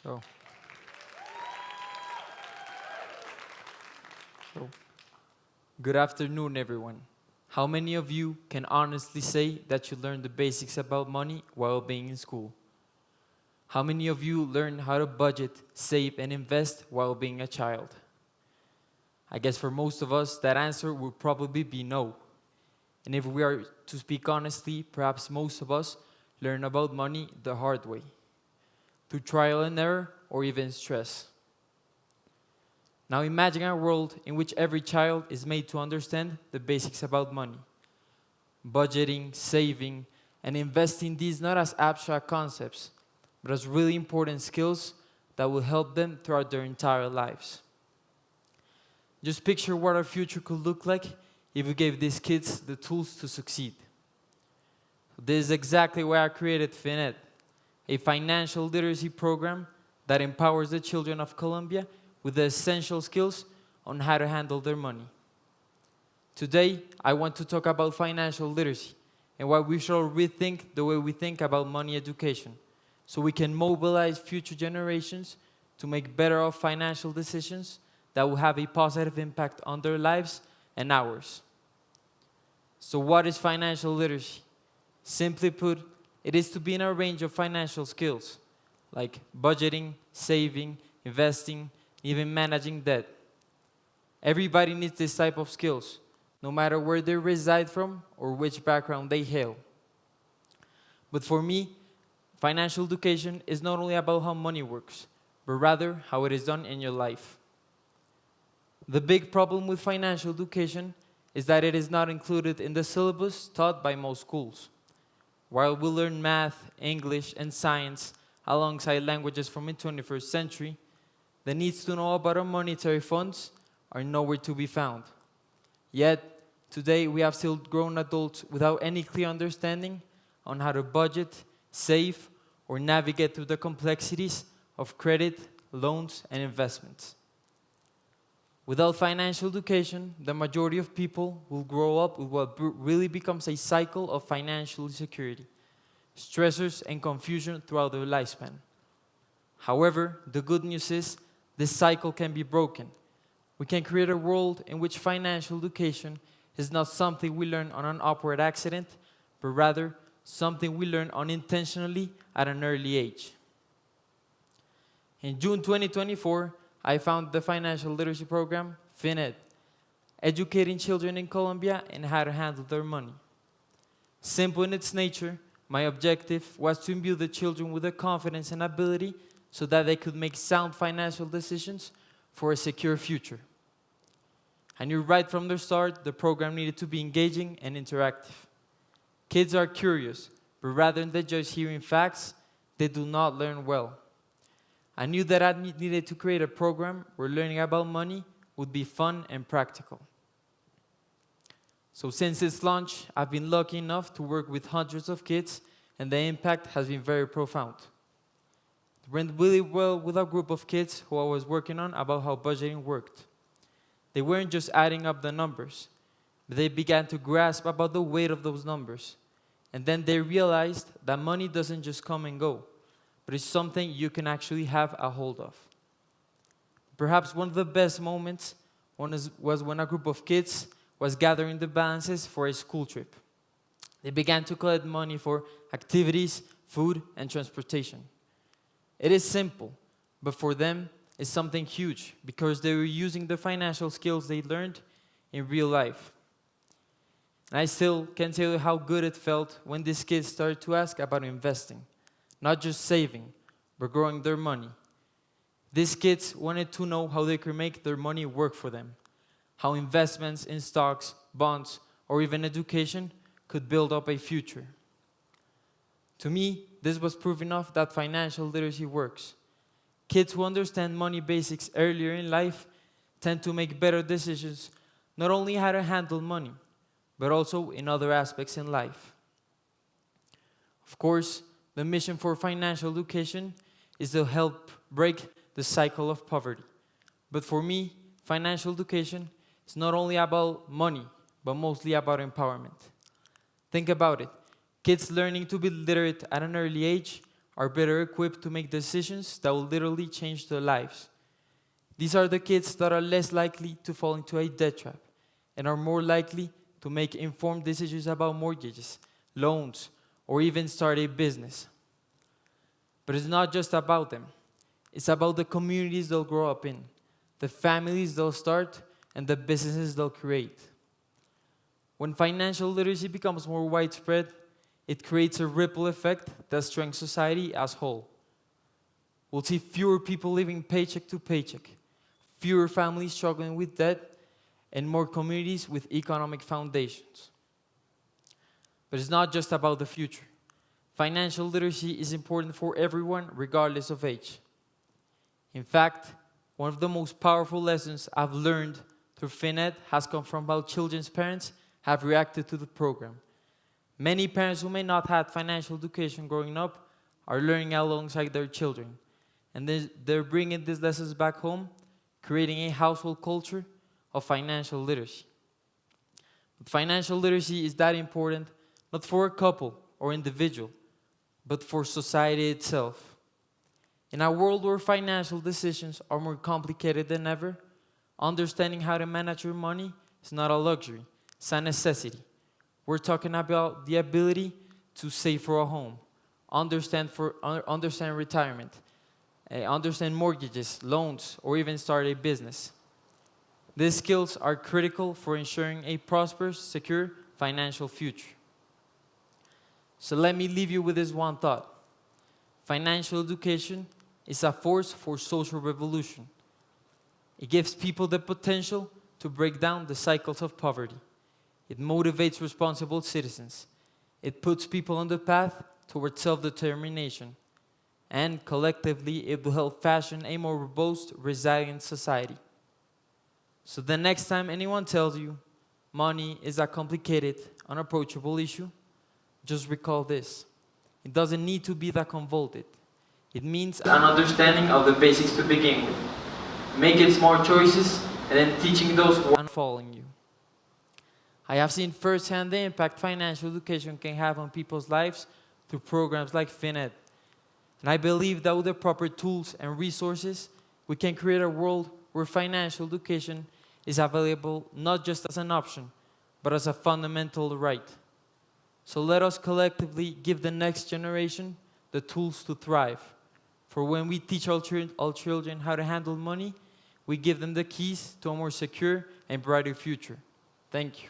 So, so, good afternoon, everyone. How many of you can honestly say that you learned the basics about money while being in school? How many of you learned how to budget, save, and invest while being a child? I guess for most of us, that answer would probably be no. And if we are to speak honestly, perhaps most of us learn about money the hard way, through trial and error or even stress. Now imagine a world in which every child is made to understand the basics about money. Budgeting, saving, and investing these not as abstract concepts, but as really important skills that will help them throughout their entire lives. Just picture what our future could look like if we gave these kids the tools to succeed. This is exactly why I created Finette, a financial literacy program that empowers the children of Colombia with the essential skills on how to handle their money. Today, I want to talk about financial literacy and why we should rethink the way we think about money education so we can mobilize future generations to make better off financial decisions that will have a positive impact on their lives and ours. So what is financial literacy? Simply put, it is to be in a range of financial skills like budgeting, saving, investing, even managing debt. Everybody needs this type of skills, no matter where they reside from or which background they hail. But for me, financial education is not only about how money works, but rather how it is done in your life. The big problem with financial education is that it is not included in the syllabus taught by most schools. While we learn math, English, and science alongside languages from the 21st century, the needs to know about our monetary funds are nowhere to be found. Yet, today we have still grown adults without any clear understanding on how to budget, save, or navigate through the complexities of credit, loans, and investments. Without financial education, the majority of people will grow up with what really becomes a cycle of financial insecurity, stressors, and confusion throughout their lifespan. However, the good news is this cycle can be broken. We can create a world in which financial education is not something we learn on an upward accident, but rather something we learn unintentionally at an early age. In June 2024, I founded the financial literacy program, Finette, educating children in Colombia in how to handle their money. Simple in its nature, my objective was to imbue the children with the confidence and ability so that they could make sound financial decisions for a secure future. I knew right from the start the program needed to be engaging and interactive. Kids are curious, but rather than just hearing facts, they do not learn well. I knew that I needed to create a program where learning about money would be fun and practical. So since its launch, I've been lucky enough to work with hundreds of kids, and the impact has been very profound. It went really well with a group of kids who I was working on about how budgeting worked. They weren't just adding up the numbers, but they began to grasp about the weight of those numbers. And then they realized that money doesn't just come and go, but it's something you can actually have a hold of. Perhaps one of the best moments was when a group of kids was gathering the balances for a school trip. They began to collect money for activities, food, and transportation. It is simple, but for them, it's something huge because they were using the financial skills they learned in real life. And I still can tell you how good it felt when these kids started to ask about investing. Not just saving, but growing their money. These kids wanted to know how they could make their money work for them, how investments in stocks, bonds, or even education could build up a future. To me, this was proof enough that financial literacy works. Kids who understand money basics earlier in life tend to make better decisions, not only how to handle money, but also in other aspects in life. Of course, the mission for financial education is to help break the cycle of poverty. But for me, financial education is not only about money, but mostly about empowerment. Think about it. Kids learning to be literate at an early age are better equipped to make decisions that will literally change their lives. These are the kids that are less likely to fall into a debt trap and are more likely to make informed decisions about mortgages, loans, or even start a business. But it's not just about them. It's about the communities they'll grow up in, the families they'll start, and the businesses they'll create. When financial literacy becomes more widespread, it creates a ripple effect that strengthens society as a whole. We'll see fewer people living paycheck to paycheck, fewer families struggling with debt, and more communities with economic foundations. But it's not just about the future. Financial literacy is important for everyone, regardless of age. In fact, one of the most powerful lessons I've learned through Finette has come from how children's parents have reacted to the program. Many parents who may not have had financial education growing up are learning alongside their children. And they're bringing these lessons back home, creating a household culture of financial literacy. But financial literacy is that important, not for a couple or individual, but for society itself. In a world where financial decisions are more complicated than ever, understanding how to manage your money is not a luxury, it's a necessity. We're talking about the ability to save for a home, understand retirement, understand mortgages, loans, or even start a business. These skills are critical for ensuring a prosperous, secure financial future. So let me leave you with this one thought. Financial education is a force for social revolution. It gives people the potential to break down the cycles of poverty. It motivates responsible citizens. It puts people on the path towards self-determination. And collectively, it will help fashion a more robust, resilient society. So the next time anyone tells you money is a complicated, unapproachable issue, just recall this. It doesn't need to be that convoluted. It means an understanding of the basics to begin with. Making smart choices and then teaching those who are following you. I have seen firsthand the impact financial education can have on people's lives through programs like Finette. And I believe that with the proper tools and resources, we can create a world where financial education is available not just as an option, but as a fundamental right. So let us collectively give the next generation the tools to thrive. For when we teach our children how to handle money, we give them the keys to a more secure and brighter future. Thank you.